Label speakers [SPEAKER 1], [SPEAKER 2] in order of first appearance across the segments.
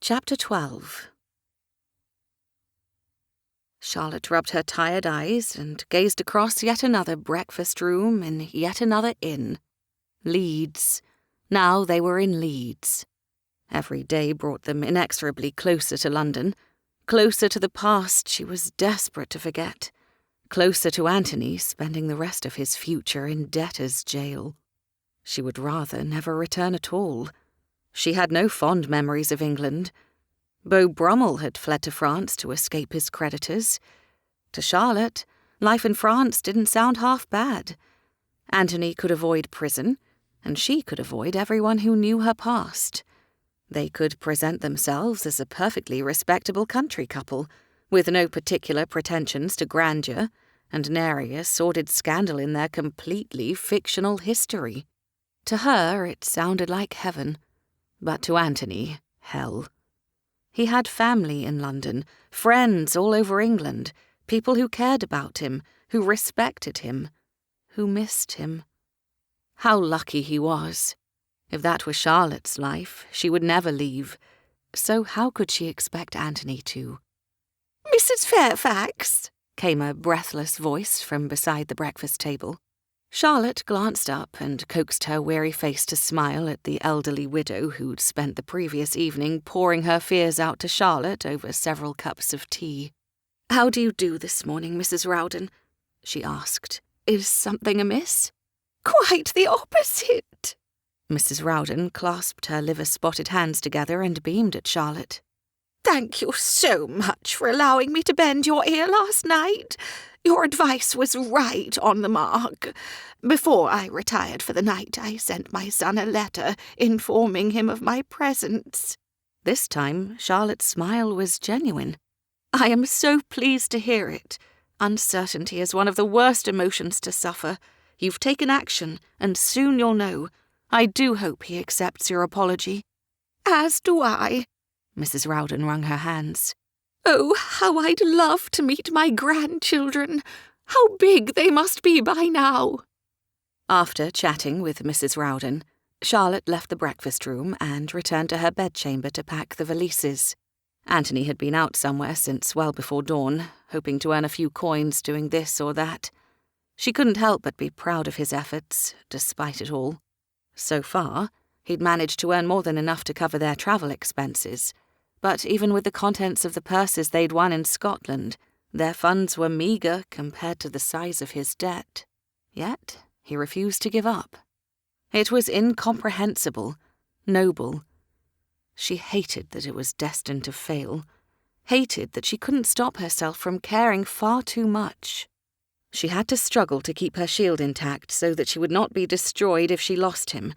[SPEAKER 1] Chapter 12. Charlotte rubbed her tired eyes and gazed across yet another breakfast room in yet another inn. Leeds. Now they were in Leeds. Every day brought them inexorably closer to London, closer to the past she was desperate to forget, closer to Anthony spending the rest of his future in debtor's jail. She would rather never return at all. She had no fond memories of England. Beau Brummel had fled to France to escape his creditors. To Charlotte, life in France didn't sound half bad. Anthony could avoid prison, and she could avoid everyone who knew her past. They could present themselves as a perfectly respectable country couple, with no particular pretensions to grandeur, and nary a sordid scandal in their completely fictional history. To her, it sounded like heaven, but to Anthony, hell. He had family in London, friends all over England, people who cared about him, who respected him, who missed him. How lucky he was. If that were Charlotte's life, she would never leave. So how could she expect Anthony to?
[SPEAKER 2] "Mrs. Fairfax,"
[SPEAKER 1] came a breathless voice from beside the breakfast table. Charlotte glanced up and coaxed her weary face to smile at the elderly widow who'd spent the previous evening pouring her fears out to Charlotte over several cups of tea. "How do you do this morning, Mrs. Rowden?" she asked. "Is something amiss?"
[SPEAKER 2] "Quite the opposite."
[SPEAKER 1] Mrs. Rowden clasped her liver-spotted hands together and beamed at Charlotte.
[SPEAKER 2] "Thank you so much for allowing me to bend your ear last night. Your advice was right on the mark. Before I retired for the night, I sent my son a letter informing him of my presence."
[SPEAKER 1] This time, Charlotte's smile was genuine. "I am so pleased to hear it. Uncertainty is one of the worst emotions to suffer. You've taken action, and soon you'll know. I do hope he accepts your apology."
[SPEAKER 2] "As do I."
[SPEAKER 1] Mrs. Rowden wrung her hands.
[SPEAKER 2] "Oh, how I'd love to meet my grandchildren. How big they must be by now."
[SPEAKER 1] After chatting with Mrs. Rowden, Charlotte left the breakfast room and returned to her bedchamber to pack the valises. Anthony had been out somewhere since well before dawn, hoping to earn a few coins doing this or that. She couldn't help but be proud of his efforts, despite it all. So far, he'd managed to earn more than enough to cover their travel expenses. But even with the contents of the purses they'd won in Scotland, their funds were meagre compared to the size of his debt. Yet he refused to give up. It was incomprehensible, noble. She hated that it was destined to fail, hated that she couldn't stop herself from caring far too much. She had to struggle to keep her shield intact so that she would not be destroyed if she lost him.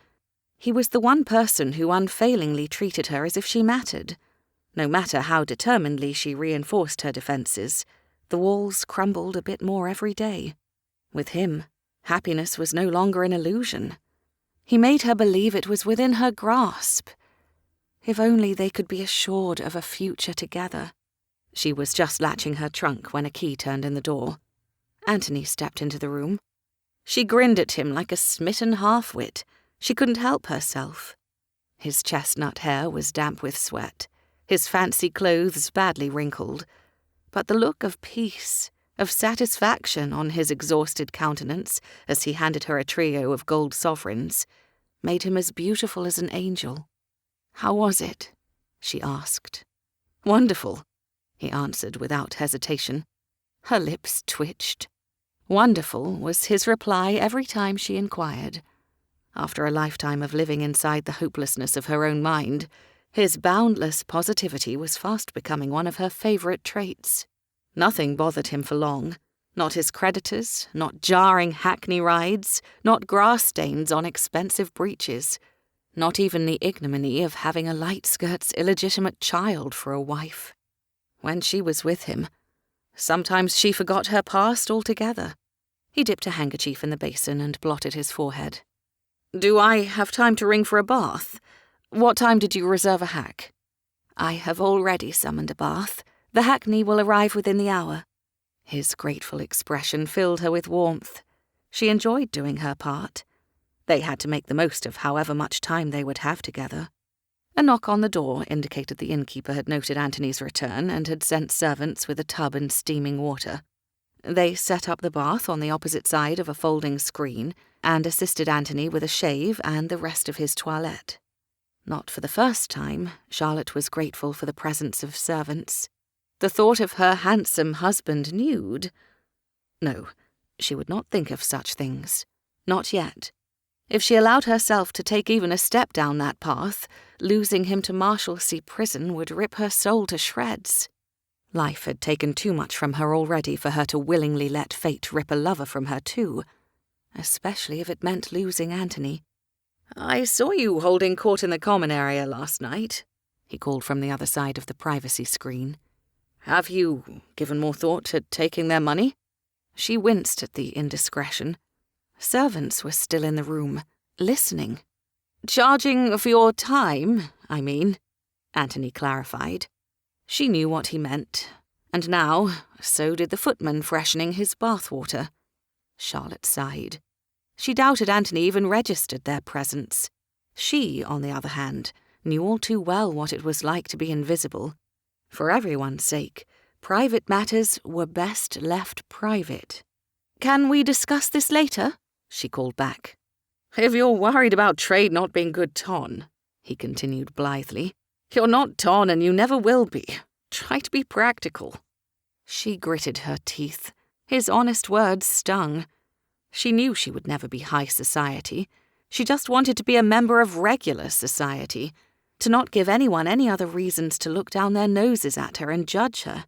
[SPEAKER 1] He was the one person who unfailingly treated her as if she mattered. No matter how determinedly she reinforced her defences, the walls crumbled a bit more every day. With him, happiness was no longer an illusion. He made her believe it was within her grasp. If only they could be assured of a future together. She was just latching her trunk when a key turned in the door. Anthony stepped into the room. She grinned at him like a smitten half-wit. She couldn't help herself. His chestnut hair was damp with sweat, his fancy clothes badly wrinkled, but the look of peace, of satisfaction on his exhausted countenance as he handed her a trio of gold sovereigns, made him as beautiful as an angel. "How was it?" she asked. "Wonderful," he answered without hesitation. Her lips twitched. Wonderful was his reply every time she inquired. After a lifetime of living inside the hopelessness of her own mind, his boundless positivity was fast becoming one of her favourite traits. Nothing bothered him for long. Not his creditors, not jarring hackney rides, not grass stains on expensive breeches, not even the ignominy of having a light-skirt's illegitimate child for a wife. When she was with him, sometimes she forgot her past altogether. He dipped a handkerchief in the basin and blotted his forehead. "Do I have time to ring for a bath? What time did you reserve a hack?" "I have already summoned a bath. The hackney will arrive within the hour." His grateful expression filled her with warmth. She enjoyed doing her part. They had to make the most of however much time they would have together. A knock on the door indicated the innkeeper had noted Anthony's return and had sent servants with a tub and steaming water. They set up the bath on the opposite side of a folding screen and assisted Anthony with a shave and the rest of his toilette. Not for the first time, Charlotte was grateful for the presence of servants. The thought of her handsome husband nude? No, she would not think of such things. Not yet. If she allowed herself to take even a step down that path, losing him to Marshalsea prison would rip her soul to shreds. Life had taken too much from her already for her to willingly let fate rip a lover from her too, especially if it meant losing Anthony. "I saw you holding court in the common area last night," he called from the other side of the privacy screen. "Have you given more thought to taking their money?" She winced at the indiscretion. Servants were still in the room, listening. "Charging for your time, I mean," Anthony clarified. She knew what he meant, and now so did the footman freshening his bathwater. Charlotte sighed. She doubted Anthony even registered their presence. She, on the other hand, knew all too well what it was like to be invisible. For everyone's sake, private matters were best left private. "Can we discuss this later?" she called back. "If you're worried about trade not being good ton," he continued blithely, "you're not ton and you never will be. Try to be practical." She gritted her teeth. His honest words stung. She knew she would never be high society. She just wanted to be a member of regular society, to not give anyone any other reasons to look down their noses at her and judge her.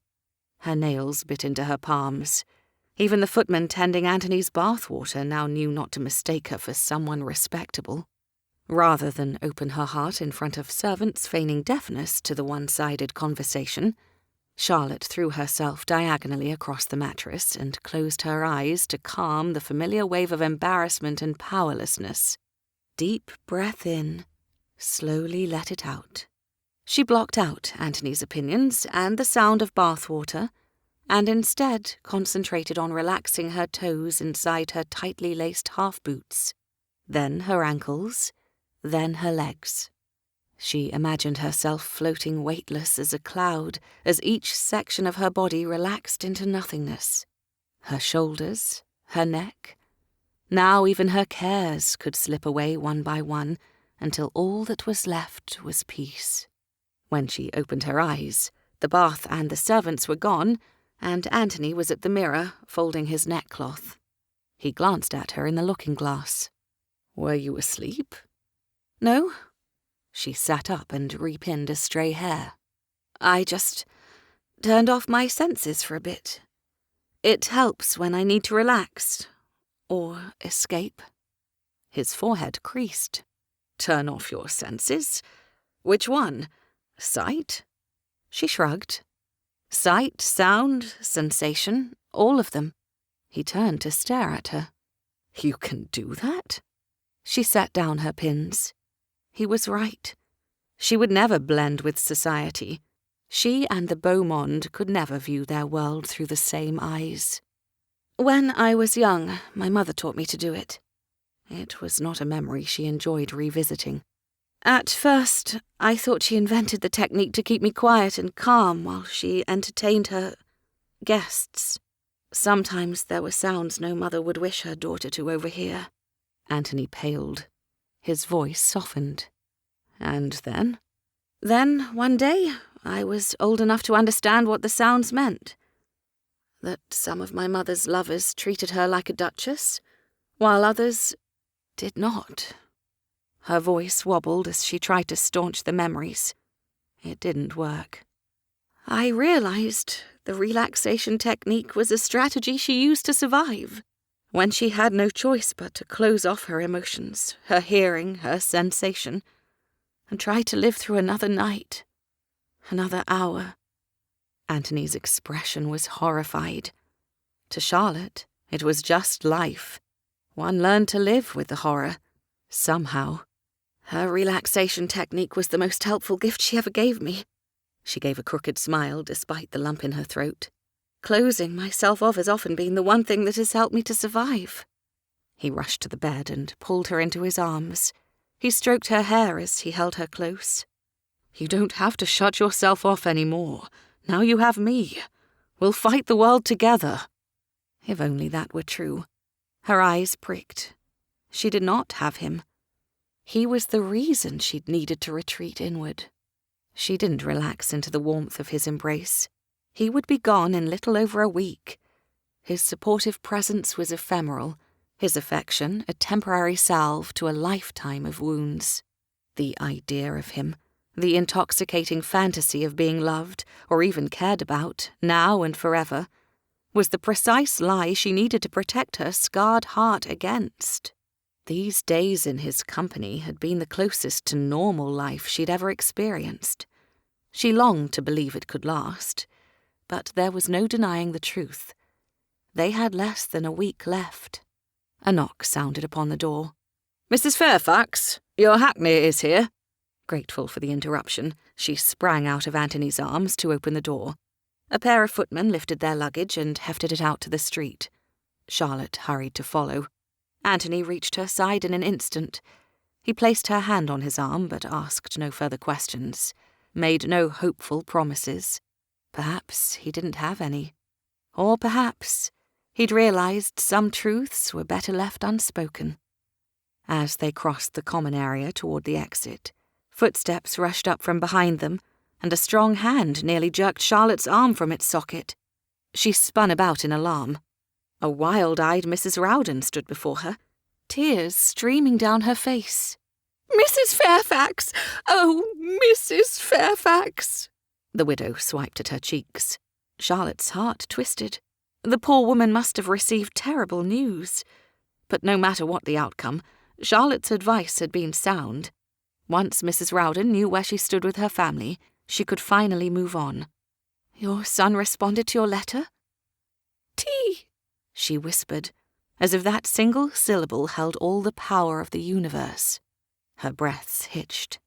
[SPEAKER 1] Her nails bit into her palms. Even the footman tending Anthony's bathwater now knew not to mistake her for someone respectable. Rather than open her heart in front of servants feigning deafness to the one-sided conversation, Charlotte threw herself diagonally across the mattress and closed her eyes to calm the familiar wave of embarrassment and powerlessness. Deep breath in, slowly let it out. She blocked out Anthony's opinions and the sound of bathwater, and instead concentrated on relaxing her toes inside her tightly laced half-boots, then her ankles, then her legs. She imagined herself floating weightless as a cloud as each section of her body relaxed into nothingness. Her shoulders, her neck. Now even her cares could slip away one by one until all that was left was peace. When she opened her eyes, the bath and the servants were gone, and Anthony was at the mirror, folding his neckcloth. He glanced at her in the looking-glass. "Were you asleep?" "No." She sat up and repinned a stray hair. "I just turned off my senses for a bit. It helps when I need to relax, or escape." His forehead creased. "Turn off your senses? Which one? Sight?" She shrugged. "Sight, sound, sensation, all of them." He turned to stare at her. "You can do that?" She set down her pins. He was right. She would never blend with society. She and the beau monde could never view their world through the same eyes. "When I was young, my mother taught me to do it." It was not a memory she enjoyed revisiting. "At first, I thought she invented the technique to keep me quiet and calm while she entertained her guests. Sometimes there were sounds no mother would wish her daughter to overhear." Anthony paled. His voice softened. "And then?" "Then, one day, I was old enough to understand what the sounds meant. That some of my mother's lovers treated her like a duchess, while others did not." Her voice wobbled as she tried to staunch the memories. It didn't work. "I realized the relaxation technique was a strategy she used to survive, when she had no choice but to close off her emotions, her hearing, her sensation, and try to live through another night, another hour." Anthony's expression was horrified. To Charlotte, it was just life. One learned to live with the horror, somehow. Her relaxation technique was the most helpful gift she ever gave me. She gave a crooked smile despite the lump in her throat. "Closing myself off has often been the one thing that has helped me to survive." He rushed to the bed and pulled her into his arms. He stroked her hair as he held her close. You don't have to shut yourself off anymore. Now you have me. We'll fight the world together." If only that were true. Her eyes pricked. She did not have him. He was the reason she'd needed to retreat inward. She didn't relax into the warmth of his embrace. He would be gone in little over a week. His supportive presence was ephemeral, his affection a temporary salve to a lifetime of wounds. The idea of him, the intoxicating fantasy of being loved, or even cared about, now and forever, was the precise lie she needed to protect her scarred heart against. These days in his company had been the closest to normal life she'd ever experienced. She longed to believe it could last, but there was no denying the truth. They had less than a week left. A knock sounded upon the door. "Mrs. Fairfax, your hackney is here." Grateful for the interruption, she sprang out of Anthony's arms to open the door. A pair of footmen lifted their luggage and hefted it out to the street. Charlotte hurried to follow. Anthony reached her side in an instant. He placed her hand on his arm, but asked no further questions, made no hopeful promises. Perhaps he didn't have any. Or perhaps he'd realized some truths were better left unspoken. As they crossed the common area toward the exit, footsteps rushed up from behind them, and a strong hand nearly jerked Charlotte's arm from its socket. She spun about in alarm. A wild-eyed Mrs. Rowden stood before her, tears streaming down her face.
[SPEAKER 2] "Mrs. Fairfax! Oh, Mrs. Fairfax!"
[SPEAKER 1] The widow swiped at her cheeks. Charlotte's heart twisted. The poor woman must have received terrible news. But no matter what the outcome, Charlotte's advice had been sound. Once Mrs. Rowden knew where she stood with her family, she could finally move on. "Your son responded to your letter?"
[SPEAKER 2] "Tea,"
[SPEAKER 1] she whispered, as if that single syllable held all the power of the universe. Her breaths hitched.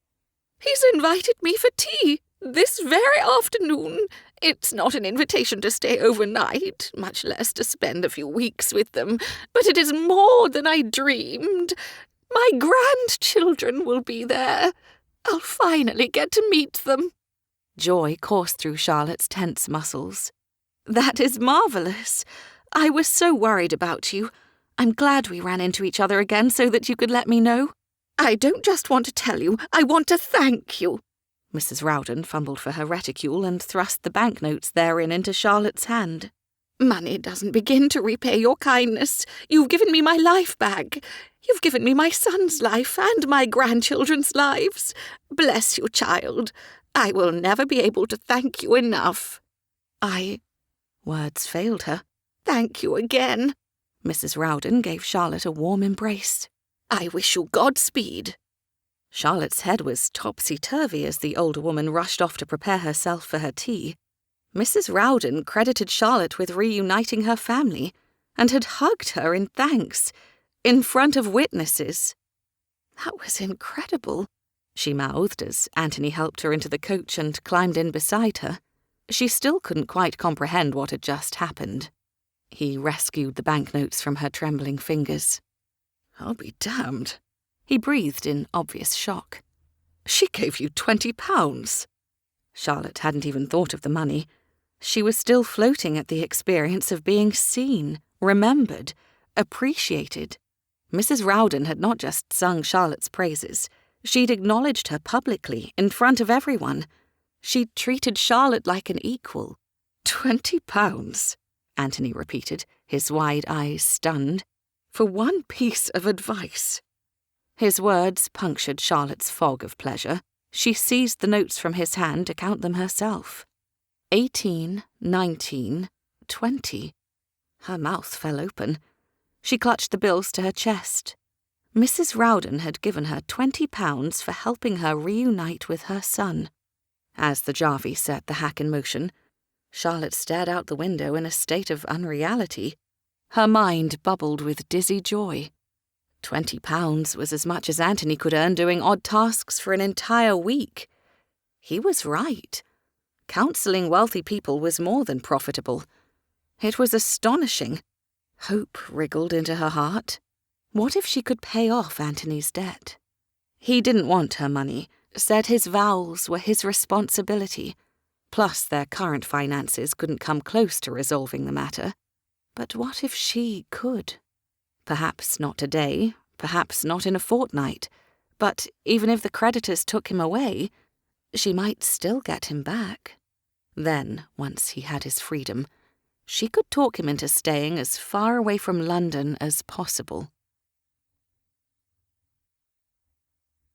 [SPEAKER 2] "He's invited me for tea this very afternoon. It's not an invitation to stay overnight, much less to spend a few weeks with them, but it is more than I dreamed. My grandchildren will be there. I'll finally get to meet them."
[SPEAKER 1] Joy coursed through Charlotte's tense muscles. "That is marvellous. I was so worried about you. I'm glad we ran into each other again so that you could let me know."
[SPEAKER 2] "I don't just want to tell you, I want to thank you."
[SPEAKER 1] Mrs. Rowden fumbled for her reticule and thrust the banknotes therein into Charlotte's hand.
[SPEAKER 2] "Money doesn't begin to repay your kindness. You've given me my life back. You've given me my son's life and my grandchildren's lives. Bless you, child. I will never be able to thank you enough."
[SPEAKER 1] Words failed her.
[SPEAKER 2] "Thank you again."
[SPEAKER 1] Mrs. Rowden gave Charlotte a warm embrace.
[SPEAKER 2] "I wish you Godspeed."
[SPEAKER 1] Charlotte's head was topsy-turvy as the older woman rushed off to prepare herself for her tea. Mrs. Rowden credited Charlotte with reuniting her family and had hugged her in thanks, in front of witnesses. "That was incredible," she mouthed as Anthony helped her into the coach and climbed in beside her. She still couldn't quite comprehend what had just happened. He rescued the banknotes from her trembling fingers. "I'll be damned," he breathed in obvious shock. "She gave you £20. Charlotte hadn't even thought of the money. She was still floating at the experience of being seen, remembered, appreciated. Mrs. Rowden had not just sung Charlotte's praises. She'd acknowledged her publicly, in front of everyone. She'd treated Charlotte like an equal. £20, Anthony repeated, his wide eyes stunned. For one piece of advice. His words punctured Charlotte's fog of pleasure. She seized the notes from his hand to count them herself. 18, 19, 20. Her mouth fell open. She clutched the bills to her chest. Mrs. Rowden had given her £20 for helping her reunite with her son. As the Jarvey set the hack in motion, Charlotte stared out the window in a state of unreality. Her mind bubbled with dizzy joy. £20 was as much as Anthony could earn doing odd tasks for an entire week. He was right. Counselling wealthy people was more than profitable. It was astonishing. Hope wriggled into her heart. What if she could pay off Anthony's debt? He didn't want her money, said his vows were his responsibility, plus their current finances couldn't come close to resolving the matter. But what if she could? Perhaps not today, perhaps not in a fortnight, but even if the creditors took him away, she might still get him back. Then, once he had his freedom, she could talk him into staying as far away from London as possible.